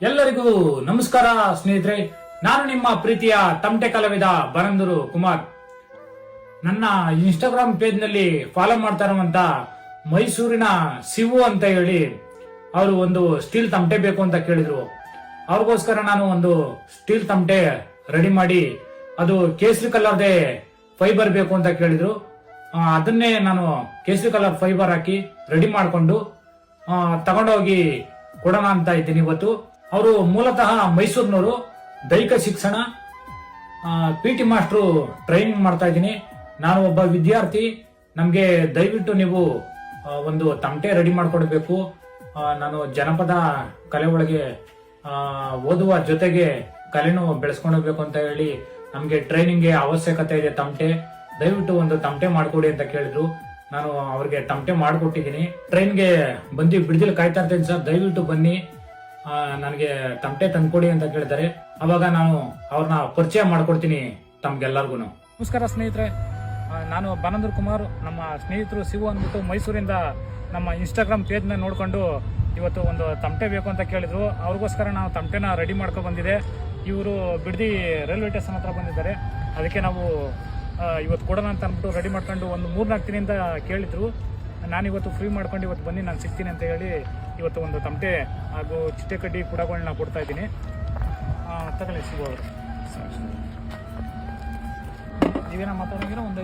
ಎಲ್ಲರಿಗೂ ನಮಸ್ಕಾರ ಸ್ನೇಹಿತರೆ, ನಾನು ನಿಮ್ಮ ಪ್ರೀತಿಯ ತಮಟೆ ಕಲಾವಿದ ಬನಂದೂರು ಕುಮಾರ್. ನನ್ನ ಇನ್ಸ್ಟಾಗ್ರಾಮ್ ಪೇಜ್ ನಲ್ಲಿ ಫಾಲೋ ಮಾಡ್ತಾ ಇರುವಂತ ಮೈಸೂರಿನ ಶಿವು ಅಂತ ಹೇಳಿ ಅವರು ಒಂದು ಸ್ಟೀಲ್ ತಮಟೆ ಬೇಕು ಅಂತ ಕೇಳಿದ್ರು. ಅವ್ರಿಗೋಸ್ಕರ ನಾನು ಒಂದು ಸ್ಟೀಲ್ ತಮಟೆ ರೆಡಿ ಮಾಡಿ, ಅದು ಕೇಸರಿ ಕಲರ್ದೇ ಫೈಬರ್ ಬೇಕು ಅಂತ ಕೇಳಿದ್ರು. ಅದನ್ನೇ ನಾನು ಕೇಸರಿ ಕಲರ್ ಫೈಬರ್ ಹಾಕಿ ರೆಡಿ ಮಾಡಿಕೊಂಡು ತಗೊಂಡೋಗಿ ಕೊಡೋಣ ಅಂತ ಇದ್ದೀನಿ ಇವತ್ತು. ಅವರು ಮೂಲತಃ ಮೈಸೂರಿನವರು, ದೈಹಿಕ ಶಿಕ್ಷಣ PT ಮಾಸ್ಟ್ರು ಟ್ರೈನಿಂಗ್ ಮಾಡ್ತಾ ಇದ್ದೀನಿ. ನಾನು ಒಬ್ಬ ವಿದ್ಯಾರ್ಥಿ. ನಮಗೆ ದಯವಿಟ್ಟು ನೀವು ಒಂದು ತಮಟೆ ರೆಡಿ ಮಾಡ್ಕೊಡ್ಬೇಕು. ನಾನು ಜನಪದ ಕಲೆ ಒಳಗೆ ಓದುವ ಜೊತೆಗೆ ಕಲೆನೂ ಬೆಳೆಸ್ಕೊಂಡೋಗ್ಬೇಕು ಅಂತ ಹೇಳಿ ನಮ್ಗೆ ಟ್ರೈನಿಂಗ್ಗೆ ಅವಶ್ಯಕತೆ ಇದೆ ತಮಟೆ. ದಯವಿಟ್ಟು ಒಂದು ತಮಟೆ ಮಾಡ್ಕೊಡಿ ಅಂತ ಕೇಳಿದ್ರು. ನಾನು ಅವ್ರಿಗೆ ತಮಟೆ ಮಾಡ್ಕೊಟ್ಟಿದ್ದೀನಿ. ಟ್ರೈನ್ಗೆ ಬಂದು ಬಿಡದಿಲ್ ಕಾಯ್ತಾ ಇರ್ತೇನೆ ಸರ್, ದಯವಿಟ್ಟು ಬನ್ನಿ, ನನಗೆ ತಮಟೆ ತಂದ್ಕೊಡಿ ಅಂತ ಕೇಳಿದ್ದಾರೆ. ಅವಾಗ ನಾನು ಅವ್ರನ್ನ ಪರಿಚಯ ಮಾಡ್ಕೊಡ್ತೀನಿ ತಮ್ಗೆಲ್ಲರಿಗೂ. ನಮಸ್ಕಾರ ಸ್ನೇಹಿತರೆ, ನಾನು ಬನಂದೂರು ಕುಮಾರ್. ನಮ್ಮ ಸ್ನೇಹಿತರು ಶಿವು ಅಂದ್ಬಿಟ್ಟು ಮೈಸೂರಿಂದ ನಮ್ಮ ಇನ್ಸ್ಟಾಗ್ರಾಮ್ ಪೇಜ್ನ ನೋಡ್ಕೊಂಡು ಇವತ್ತು ಒಂದು ತಮಟೆ ಬೇಕು ಅಂತ ಕೇಳಿದ್ರು. ಅವ್ರಿಗೋಸ್ಕರ ನಾವು ತಮಟೆನ ರೆಡಿ ಮಾಡ್ಕೊ ಬಂದಿದೆ. ಇವರು ಬಿಡದಿ ರೈಲ್ವೆ ಸ್ಟೇಷನ್ ಹತ್ರ ಬಂದಿದ್ದಾರೆ. ಅದಕ್ಕೆ ನಾವು ಇವತ್ತು ಕೊಡೋಣ ಅಂತ ಅಂದ್ಬಿಟ್ಟು ರೆಡಿ ಮಾಡ್ಕೊಂಡು ಒಂದು 3-4 ದಿನದಿಂದ ಕೇಳಿದ್ರು. ನಾನಿವತ್ತು ಫ್ರೀ ಮಾಡ್ಕೊಂಡು ಇವತ್ತು ಬನ್ನಿ ನಾನು ಸಿಗ್ತೀನಿ ಅಂತ ಹೇಳಿ ಇವತ್ತು ಒಂದು ತಮಟೆ ಹಾಗೂ ಚಿಟ್ಟೆ ಕಡ್ಡಿ ಕುಡಗಳನ್ನ ಕೊಡ್ತಾ ಇದ್ದೀನಿ. ತಗೊಳ್ಳಿ ಶಿವು ಅವರು. ನೀವೇನ ಮಾತಾಡೋಂಗಿರೋ ಒಂದು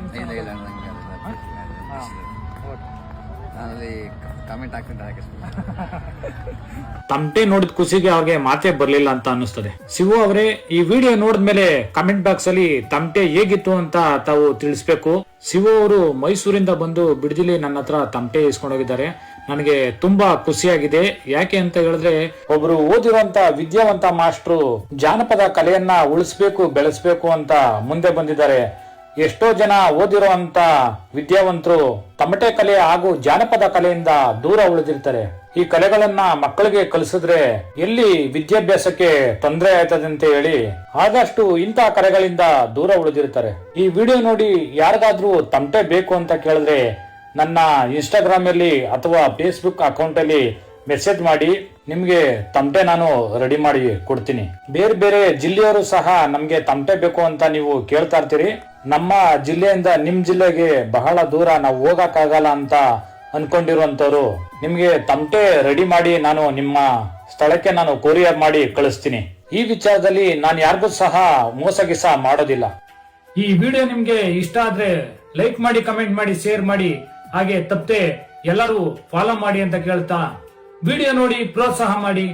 ತಮಟೆ ನೋಡಿದ ಖುಷಿಗೆ ಅವ್ರಿಗೆ ಮಾತೇ ಬರ್ಲಿಲ್ಲ ಅಂತ ಅನ್ನಿಸ್ತದೆ. ಶಿವು ಅವರೇ, ಈ ವಿಡಿಯೋ ನೋಡಿದ್ಮೇಲೆ ಕಮೆಂಟ್ ಬಾಕ್ಸ್ ಅಲ್ಲಿ ತಮಟೆ ಹೇಗಿತ್ತು ಅಂತ ತಾವು ತಿಳಿಸ್ಬೇಕು. ಶಿವು ಅವರು ಮೈಸೂರಿಂದ ಬಂದು ಬಿಡದಿಲಿ ನನ್ನ ಹತ್ರ ತಮಟೆ ಇಸ್ಕೊಂಡೋಗಿದ್ದಾರೆ. ನನಗೆ ತುಂಬಾ ಖುಷಿಯಾಗಿದೆ. ಯಾಕೆ ಅಂತ ಹೇಳಿದ್ರೆ, ಒಬ್ರು ಓದಿರುವಂತ ವಿದ್ಯಾವಂತ ಮಾಸ್ಟ್ರು ಜಾನಪದ ಕಲೆಯನ್ನ ಉಳಿಸ್ಬೇಕು, ಬೆಳೆಸ್ಬೇಕು ಅಂತ ಮುಂದೆ ಬಂದಿದ್ದಾರೆ. ಎಷ್ಟೋ ಜನ ಓದಿರುವಂತ ವಿದ್ಯಾವಂತರು ತಮಟೆ ಕಲೆ ಹಾಗೂ ಜಾನಪದ ಕಲೆಯಿಂದ ದೂರ ಉಳಿದಿರ್ತಾರೆ. ಈ ಕಲೆಗಳನ್ನ ಮಕ್ಕಳಿಗೆ ಕಲಿಸಿದ್ರೆ ಎಲ್ಲಿ ವಿದ್ಯಾಭ್ಯಾಸಕ್ಕೆ ತೊಂದರೆ ಆಯ್ತದೆ ಅಂತ ಹೇಳಿ ಆದಷ್ಟು ಇಂತಹ ಕಲೆಗಳಿಂದ ದೂರ ಉಳಿದಿರ್ತಾರೆ. ಈ ವಿಡಿಯೋ ನೋಡಿ ಯಾರಿಗಾದ್ರೂ ತಮಟೆ ಬೇಕು ಅಂತ ಕೇಳಿದ್ರೆ ನನ್ನ ಇನ್ಸ್ಟಾಗ್ರಾಮ್ ಅಲ್ಲಿ ಅಥವಾ ಫೇಸ್ಬುಕ್ ಅಕೌಂಟ್ ಅಲ್ಲಿ ಮೆಸೇಜ್ ಮಾಡಿ, ನಿಮ್ಗೆ ತಮಟೆ ನಾನು ರೆಡಿ ಮಾಡಿ ಕೊಡ್ತೀನಿ. ಬೇರೆ ಬೇರೆ ಜಿಲ್ಲೆಯವರು ಸಹ ನಮ್ಗೆ ತಮಟೆ ಬೇಕು ಅಂತ ನೀವು ಕೇಳ್ತಾ ಇರ್ತೀರಿ. ನಮ್ಮ ಜಿಲ್ಲೆಯಿಂದ ನಿಮ್ ಜಿಲ್ಲೆಗೆ ಬಹಳ ದೂರ ನಾವು ಹೋಗಕ್ಕಾಗಲ್ಲ ಅಂತ ಅನ್ಕೊಂಡಿರುವಂತವ್ರು, ನಿಮ್ಗೆ ತಮಟೆ ರೆಡಿ ಮಾಡಿ ನಾನು ನಿಮ್ಮ ಸ್ಥಳಕ್ಕೆ ನಾನು ಕೊರಿಯರ್ ಮಾಡಿ ಕಳಿಸ್ತೀನಿ. ಈ ವಿಚಾರದಲ್ಲಿ ನಾನು ಯಾರಿಗೂ ಸಹ ಮೋಸಗಿಸ ಮಾಡೋದಿಲ್ಲ. ಈ ವಿಡಿಯೋ ನಿಮ್ಗೆ ಇಷ್ಟ ಆದ್ರೆ ಲೈಕ್ ಮಾಡಿ, ಕಮೆಂಟ್ ಮಾಡಿ, ಶೇರ್ ಮಾಡಿ, ಹಾಗೆ ತಪ್ಪದೆ ಎಲ್ಲರೂ ಫಾಲೋ ಮಾಡಿ ಅಂತ ಕೇಳ್ತಾ ವಿಡಿಯೋ ನೋಡಿ ಪ್ರೋತ್ಸಾಹ ಮಾಡಿ.